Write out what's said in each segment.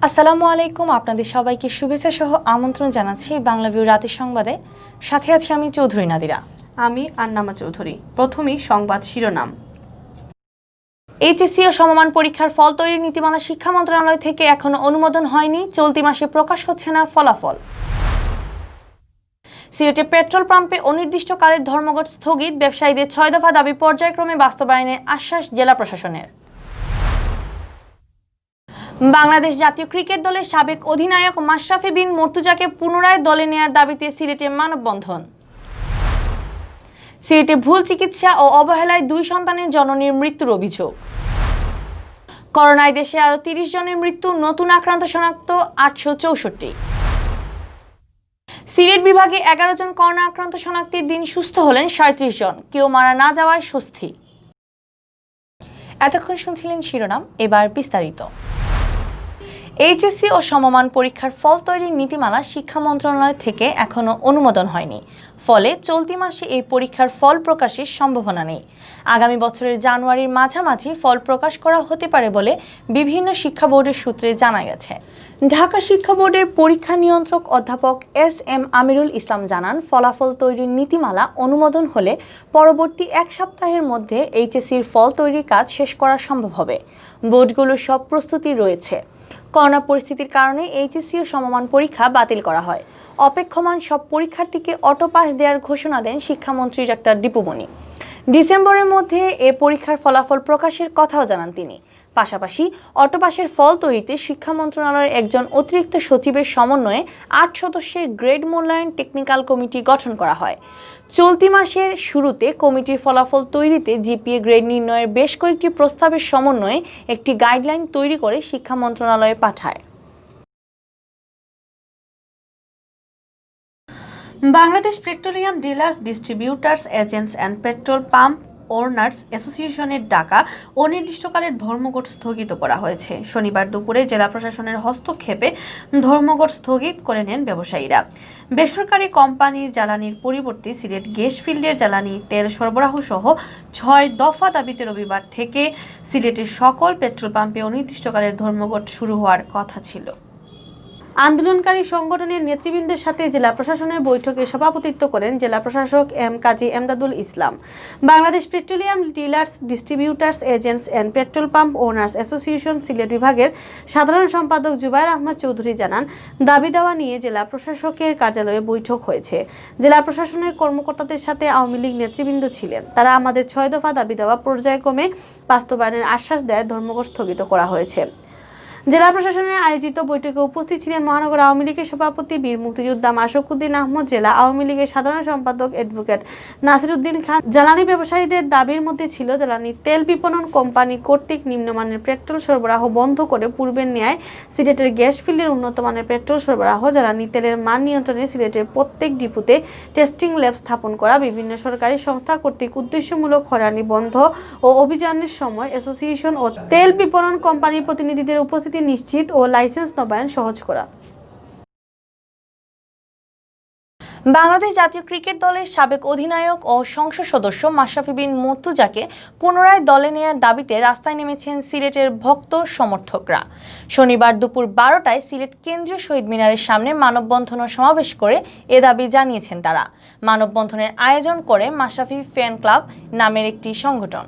আসসালামু আলাইকুম, আপনাদের সবাইকে শুভেচ্ছা সহ আমন্ত্রণ জানাচ্ছি বাংলা ভিউ রাতের সংবাদে। সাথে আছি আমি চৌধুরী নাদিরা। আমি আন্নামা চৌধুরী। প্রথমেই সংবাদ শিরোনাম। এইচএসসি ও সমমান পরীক্ষার ফল তৈরির নীতিমালা শিক্ষা মন্ত্রণালয় থেকে এখনো অনুমোদন হয়নি, চলতি মাসে প্রকাশ হচ্ছে না ফলাফল। সিলেটে পেট্রোল পাম্পে অনির্দিষ্টকালের ধর্মঘট স্থগিত, ব্যবসায়ীদের 6 দফা দাবি পর্যায়ক্রমে বাস্তবায়নের আশ্বাস জেলা প্রশাসনের। বাংলাদেশ জাতীয় ক্রিকেট দলের সাবেক অধিনায়ক মাশরাফি বিন মর্তুজাকে পুনরায় দলে নেয়ার দাবিতে সিলেটে মানববন্ধন। সিলেটে ভুল চিকিৎসা ও অবহেলায় 2 সন্তানের জননীর মৃত্যুর অভিযোগ। করোনায় দেশে আরও 30 জনের মৃত্যু, নতুন আক্রান্ত শনাক্ত 864। সিলেট বিভাগে 11 জন করোনা আক্রান্ত শনাক্তের দিন সুস্থ হলেন 37 জন, কেউ মারা না যাওয়ায় স্বস্তি। এতক্ষণ শুনছিলেন শিরোনাম, এবার বিস্তারিত। এইচএসসি ও সমমান পরীক্ষার ফল তৈরির নীতিমালা শিক্ষা মন্ত্রণালয় থেকে এখনো অনুমোদন হয়নি, ফলে চলতি মাসে এই পরীক্ষার ফল প্রকাশের সম্ভাবনা নেই। আগামী বছরের জানুয়ারির মাঝামাঝি ফল প্রকাশ করা হতে পারে বলে বিভিন্ন শিক্ষা বোর্ডের সূত্রে জানা গেছে। ঢাকা শিক্ষা বোর্ডের পরীক্ষা নিয়ন্ত্রক অধ্যাপক এস.এম. আমিরুল ইসলাম জানান, ফলাফল তৈরির নীতিমালা অনুমোদন হলে পরবর্তী 1 সপ্তাহের মধ্যে এইচএসসির ফল তৈরির কাজ শেষ করা সম্ভব হবে। বোর্ডগুলোর সব প্রস্তুতি রয়েছে। করোনা পরিস্থিতির কারণে এইচএসসি ও সমমান পরীক্ষা বাতিল করা হয়। অপেক্ষমান সব পরীক্ষার্থীকে অটো পাস দেওয়ার ঘোষণা দেন শিক্ষামন্ত্রী ডাক্তার দীপু মনি। ডিসেম্বরের মধ্যে এ পরীক্ষার ফলাফল প্রকাশের কথাও জানান তিনি। পাশাপাশি অটো পাসের ফল তৈরিতে শিক্ষা মন্ত্রণালয়ের একজন অতিরিক্ত সচিবের সমন্বয়ে 8 সদস্যের গ্রেড মূল্যায়ন টেকনিক্যাল কমিটি গঠন করা হয়। চলতি মাসের শুরুতে কমিটির ফলাফল তৈরিতে জিপিএ গ্রেড নির্ণয়ের বেশ কয়েকটি প্রস্তাবের সমন্বয়ে একটি গাইডলাইন তৈরি করে শিক্ষা মন্ত্রণালয়ে পাঠায়। Bangladesh petroleum dealers, distributors, agents and petrol pump owners অ্যাসোসিয়েশনের ডাকা অনির্দিষ্টকালের ধর্মঘট স্থগিত করা হয়েছে। শনিবার দুপুরে জেলা প্রশাসনের হস্তক্ষেপে ধর্মঘট স্থগিত করে নেন ব্যবসায়ীরা। বেসরকারি কোম্পানির জ্বালানির পরিবর্তে সিলেট গ্যাস ফিল্ডের জ্বালানি তেল সরবরাহ সহ 6 দফা দাবিতে রবিবার থেকে সিলেটের সকল পেট্রোল পাম্পে অনির্দিষ্টকালের ধর্মঘট শুরু হওয়ার কথা ছিল। আন্দোলনকারী সংগঠনের নেতৃবৃন্দের সাথে জেলা প্রশাসনের বৈঠকে সভাপতিত্ব করেন জেলা প্রশাসক Kazi Emdadul Islam. Bangladesh petroleum dealers, distributors, agents and petrol pump owners association Sylhet বিভাগের সাধারণ সম্পাদক জুবায়ের আহমদ চৌধুরী জানান, দাবি দেওয়া নিয়ে জেলা প্রশাসকের কার্যালয়ে বৈঠক হয়েছে। জেলা প্রশাসনের কর্মকর্তাদের সাথে আওয়ামী লীগ নেতৃবৃন্দ ছিলেন। তারা আমাদের 6 দফা দাবি দেওয়া পর্যায়ক্রমে বাস্তবায়নের আশ্বাস দেয় ধর্মঘট স্থগিত করা হয়েছে। জেলা প্রশাসনের আয়োজিত বৈঠকে উপস্থিত ছিলেন মহানগর আওয়ামী লীগের সভাপতি বীর মুক্তিযোদ্ধা মাশরুকুদ্দিন আহমদ, জেলা আওয়ামী লীগের সাধারণ সম্পাদক অ্যাডভোকেট নাসিরউদ্দিন খান। জ্বালানি ব্যবসায়ীদের দাবির মধ্যে ছিল জ্বালানি তেল বিপণন কোম্পানি কর্তৃক নিম্নমানের পেট্রোল সরবরাহ বন্ধ করে পূর্বের ন্যায় সিলেটের গ্যাস ফিল্ডের উন্নত মানের পেট্রোল সরবরাহ, জ্বালানি তেলের মান নিয়ন্ত্রণে সিলেটের প্রত্যেক ডিপুতে টেস্টিং ল্যাব স্থাপন করা, বিভিন্ন সরকারি সংস্থা কর্তৃক উদ্দেশ্যমূলক হয়রানি বন্ধ ও অভিযানের সময় অ্যাসোসিয়েশন ও তেল বিপণন কোম্পানির প্রতিনিধিদের উপস্থিতি নিশ্চিত ও লাইসেন্স নবায়ন সহজ করা। বাংলাদেশ জাতীয় ক্রিকেট দলের সাবেক অধিনায়ক ও সংসদ সদস্য মাশরাফি বিন মর্তুজাকে পুনরায় দলে নেয়ার দাবিতে রাস্তায় নেমেছেন সিলেটের ভক্ত সমর্থকরা। শনিবার দুপুর 12টায় সিলেট কেন্দ্রীয় শহীদ মিনারের সামনে মানববন্ধন ও সমাবেশ করে এ দাবি জানিয়েছেন তারা। মানববন্ধনের আয়োজন করে মাশরাফি ফ্যান ক্লাব নামের একটি সংগঠন।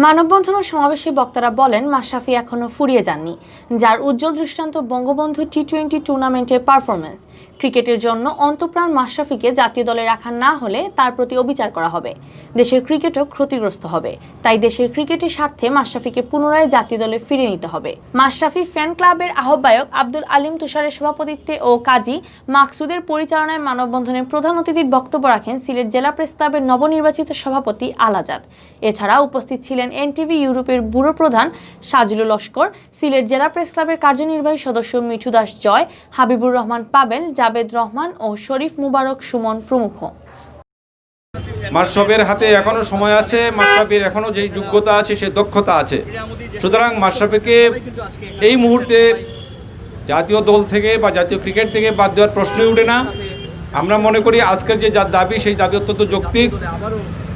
মানববন্ধন ও সমাবেশে বক্তারা বলেন, মাশরাফি এখনও ফুরিয়ে যাননি, যার উজ্জ্বল দৃষ্টান্ত বঙ্গবন্ধু টি-20 টুর্নামেন্টের পারফরমেন্স। ক্রিকেটের জন্য অন্তঃপ্রাণ মাশরাফিকে জাতীয় দলে রাখা না হলে তার প্রতি অবিচার করা হবে, দেশের ক্রিকেটও ক্ষতিগ্রস্ত হবে। তাই দেশের ক্রিকেটের স্বার্থে মাশরাফিকে পুনরায় জাতীয় দলে ফিরিয়ে নিতে হবে। মাশরাফি ফ্যান ক্লাবের আহ্বায়ক আব্দুল আলিম তুষারের সভাপতিত্বে ও কাজী মাকসুদের পরিচালনায় মানববন্ধনের প্রধান অতিথির বক্তব্য রাখেন সিলেট জেলা প্রেস ক্লাবের নবনির্বাচিত সভাপতি আল আজাদ। এছাড়া উপস্থিত ছিলেন এনটিভি ইউরোপের ব্যুরো প্রধান সাজিলুল লস্কর, সিলেট জেলা প্রেস ক্লাবের কার্যনির্বাহী সদস্য মিঠু দাস জয়, হাবিবুর রহমান পাবেল, জাবেদ রহমান ও শরীফ মুবারক সুমন প্রমুখ। মাশরাফির হাতে এখনো সময় আছে, মাশরাফির এখনো যে যোগ্যতা আছে, সে দক্ষতা আছে। সুতরাং মাশরাফিকে এই মুহূর্তে জাতীয় দল থেকে বা জাতীয় ক্রিকেট থেকে বাদ দেওয়ার প্রশ্নই ওঠে না। আমরা মনে করি আজকের যে দাবি, সেই দাবি অত্যন্ত যৌক্তিক।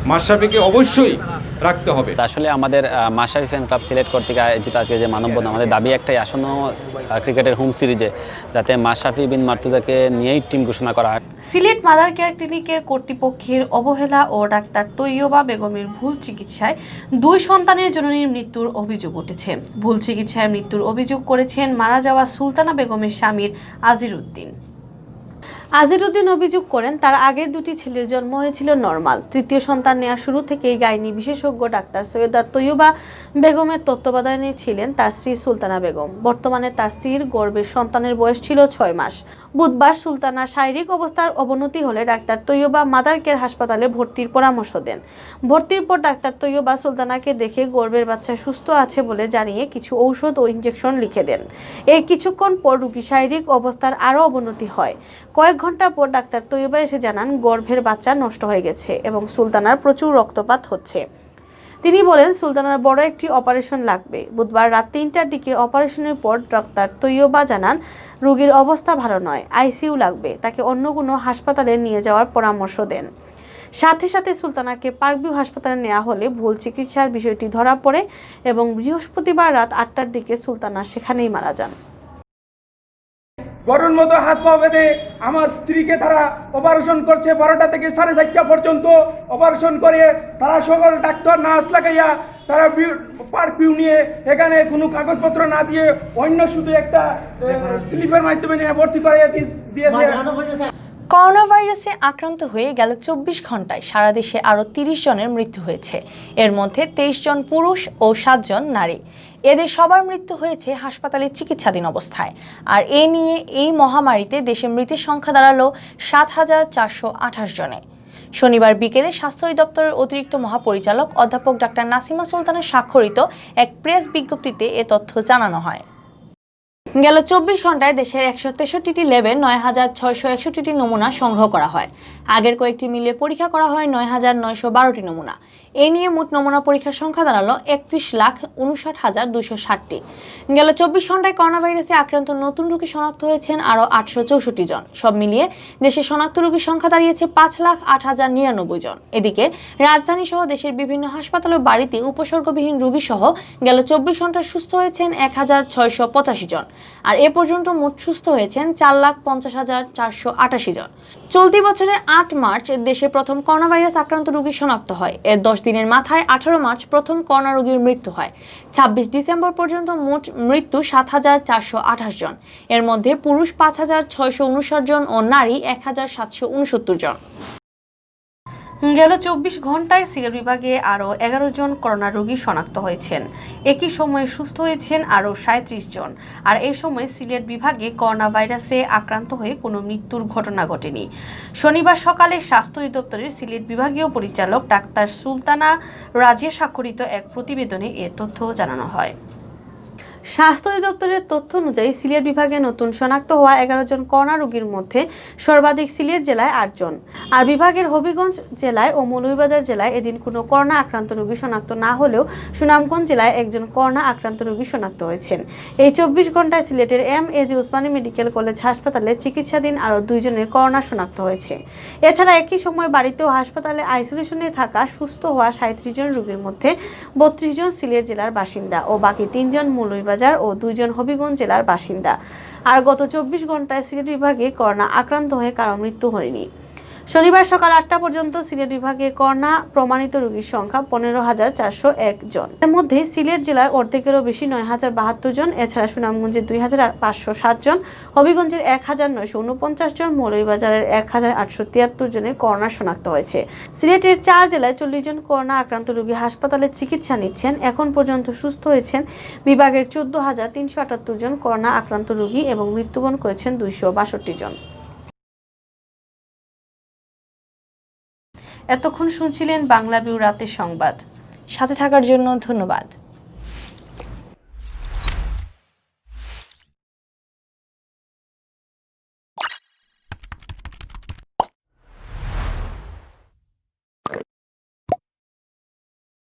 মাশরাফিকে অবশ্যই রাখতে হবে। আসলে আমাদের মাশরাফি ফ্যান ক্লাব সিলেট কর্তৃক আয়োজিত আজকে যে মানববন্ধন, আমাদের দাবি একটাই, আসন্ন ক্রিকেটের হোম সিরিজে যাতে মাশরাফি বিন মার্তুজাকে নিয়েই টিম ঘোষণা করা হয়। সিলেট মাদার কেয়ার ক্লিনিকের কর্তৃপক্ষের অবহেলা ও ডাক্তার তৈয়বা বেগমের ভুল চিকিৎসায় 2 সন্তানের জননীর মৃত্যুর অভিযোগ উঠেছে। ভুল চিকিৎসায় মৃত্যুর অভিযোগ করেছেন মারা যাওয়া সুলতানা বেগমের স্বামীর আজিরউদ্দিন। আজিরউদ্দিন অভিযোগ করেন তার আগের 2টি ছেলের জন্ম হয়েছিল নরমাল। তৃতীয় সন্তান নেওয়ার শুরু থেকেই গাইনি বিশেষজ্ঞ ডাক্তার সৈয়দা তৈয়বা বেগমের তত্ত্বাবধানে ছিলেন তার স্ত্রী সুলতানা বেগম। বর্তমানে তার স্ত্রীর গর্ভের সন্তানের বয়স ছিল 6 মাস। বুধবার সুলতানার শারীরিক অবস্থার অবনতি হলে ডাক্তার তৈয়বা মাদার কেয়ার হাসপাতালে ভর্তির পরামর্শ দেন। ভর্তির পর ডাক্তার তৈয়বা সুলতানাকে দেখে গর্ভের বাচ্চা সুস্থ আছে বলে জানিয়ে কিছু ঔষধ ও ইনজেকশন লিখে দেন। এই কিছুক্ষণ পর রোগীর শারীরিক অবস্থার আরও অবনতি হয়। কয়েক ঘন্টা পর ডাক্তার তৈয়বা এসে জানান গর্ভের বাচ্চা নষ্ট হয়ে গেছে এবং সুলতানার প্রচুর রক্তপাত হচ্ছে। তিনি বলেন সুলতানার বড় একটি অপারেশন লাগবে। বুধবার রাত 3টার দিকে অপারেশনের পর ডাক্তার তৈয়বা জানান রোগীর অবস্থা ভালো নয়, আইসিইউ লাগবে, তাকে অন্য কোনো হাসপাতালে নিয়ে যাওয়ার পরামর্শ দেন। সাথে সাথে সুলতানাকে পার্কভিউ হাসপাতালে নেওয়া হলে ভুল চিকিৎসার বিষয়টি ধরা পড়ে এবং বৃহস্পতিবার রাত 8টার দিকে সুলতানা সেখানেই মারা যান। গরুর মতো হাত পা বেঁধে আমার স্ত্রীকে তারা অপারেশন করছে। 12টা থেকে 4:30 পর্যন্ত অপারেশন করে তারা সকল ডাক্তার নার্স লাগাইয়া তারা পার্কভিউ নিয়ে এখানে কোনো কাগজপত্র না দিয়ে অন্য শুধু একটা স্লিপের মাধ্যমে নিয়ে ভর্তি করে দিয়েছে। করোনা ভাইরাসে আক্রান্ত হয়ে গেল 24 ঘন্টায় সারা দেশে আরও 30 জনের মৃত্যু হয়েছে। এর মধ্যে 23 জন পুরুষ ও 7 জন নারী। এদের সবার মৃত্যু হয়েছে হাসপাতালে চিকিৎসাধীন অবস্থায়। আর এ নিয়ে এই মহামারীতে দেশে মৃতের সংখ্যা দাঁড়ালো 7,428 জনে। শনিবার বিকেলে স্বাস্থ্য অধিদপ্তরের অতিরিক্ত মহাপরিচালক অধ্যাপক ডাক্তার নাসিমা সুলতানের স্বাক্ষরিত এক প্রেস বিজ্ঞপ্তিতে এ তথ্য জানানো হয়। গেল 24 ঘন্টায় দেশের 163টি ল্যাবে 9,661টি নমুনা সংগ্রহ করা হয়। আগের কয়েকটি মিলে পরীক্ষা করা হয় 9,912টি নমুনা। এ নিয়ে মোট নমুনা পরীক্ষার সংখ্যা দাঁড়ালো 31,59,260টি। গেল 24 ঘন্টায় করোনা ভাইরাসে আক্রান্ত নতুন রোগী শনাক্ত হয়েছেন আরও 864 জন। সব মিলিয়ে দেশে শনাক্ত রোগীর সংখ্যা দাঁড়িয়েছে 5,08,099 জন। এদিকে রাজধানী সহ দেশের বিভিন্ন হাসপাতাল ও বাড়িতে উপসর্গবিহীন রোগী সহ গেল 24 ঘন্টায় সুস্থ হয়েছেন 1,685 জন। আর এ পর্যন্ত মোট সুস্থ হয়েছেন 4,50,488 জন। চলতি বছরের 8 মার্চ দেশে প্রথম করোনা ভাইরাস আক্রান্ত রোগী শনাক্ত হয়। এর 10 দিনের মাথায় 18 মার্চ প্রথম করোনা রোগীর মৃত্যু হয়। 26 ডিসেম্বর পর্যন্ত মোট মৃত্যু 7,428 জন। এর মধ্যে পুরুষ 5,659 জন ও নারী 1,769 জন। গেল 24 ঘন্টায় সিলেট বিভাগে আরও 11 জন করোনা রোগী শনাক্ত হয়েছেন। একই সময়ে সুস্থ হয়েছেন আরও 37 জন। আর এই সময় সিলেট বিভাগে করোনা ভাইরাসে আক্রান্ত হয়ে কোনো মৃত্যুর ঘটনা ঘটেনি। শনিবার সকালে স্বাস্থ্য অধিদপ্তরের সিলেট বিভাগীয় পরিচালক ডাক্তার সুলতানা রাজিয়া স্বাক্ষরিত এক প্রতিবেদনে এ তথ্য জানানো হয়। স্বাস্থ্য অধিদপ্তরের তথ্য অনুযায়ী সিলেট বিভাগে নতুন শনাক্ত হওয়া 11 জন করোনা রোগীর মধ্যে সর্বাধিক সিলেট জেলায় 8 জন। আর বিভাগের হবিগঞ্জ জেলায় ও মৌলভীবাজার জেলায় এদিন কোনো করোনা আক্রান্ত রোগী শনাক্ত না হলেও সুনামগঞ্জ জেলায় একজন করোনা আক্রান্ত রোগী শনাক্ত হয়েছেন। এই 24 ঘন্টায় সিলেটের এম.এ.জি. ওসমানী মেডিকেল কলেজ হাসপাতালে চিকিৎসাধীন আরও 2 জনের করোনা শনাক্ত হয়েছে। এছাড়া একই সময় বাড়িতে ও হাসপাতালে আইসোলেশনে থাকা সুস্থ হওয়া 37 জন রোগীর মধ্যে 32 জন সিলেট জেলার বাসিন্দা ও বাকি 3 জন মৌলভীবাজার ও 2 জন হবিগঞ্জ জেলার বাসিন্দা। আর গত 24 ঘন্টায় সিলেট বিভাগে করোনা আক্রান্ত হয়ে কারো মৃত্যু হয়নি। শনিবার সকাল 8টা পর্যন্ত সিলেট বিভাগে করোনা প্রমাণিত রোগীর সংখ্যা 15,401 জন। এর মধ্যে সিলেট জেলার অর্ধেকেরও বেশি 9,072 জন। এছাড়া সুনামগঞ্জের 2,507 জন, হবিগঞ্জের 1,949 জন, মৌলভীবাজারের 1,873 জনের করোনা শনাক্ত হয়েছে। সিলেটের 4 জেলায় 40 জন করোনা আক্রান্ত রোগী হাসপাতালে চিকিৎসা নিচ্ছেন। এখন পর্যন্ত সুস্থ হয়েছেন বিভাগের 14,378 জন করোনা আক্রান্ত রোগী এবং মৃত্যুবরণ করেছেন 262 জন। এতক্ষণ শুনছিলেন বাংলা ভিউ রাতের সংবাদ। সাথে থাকার জন্য ধন্যবাদ।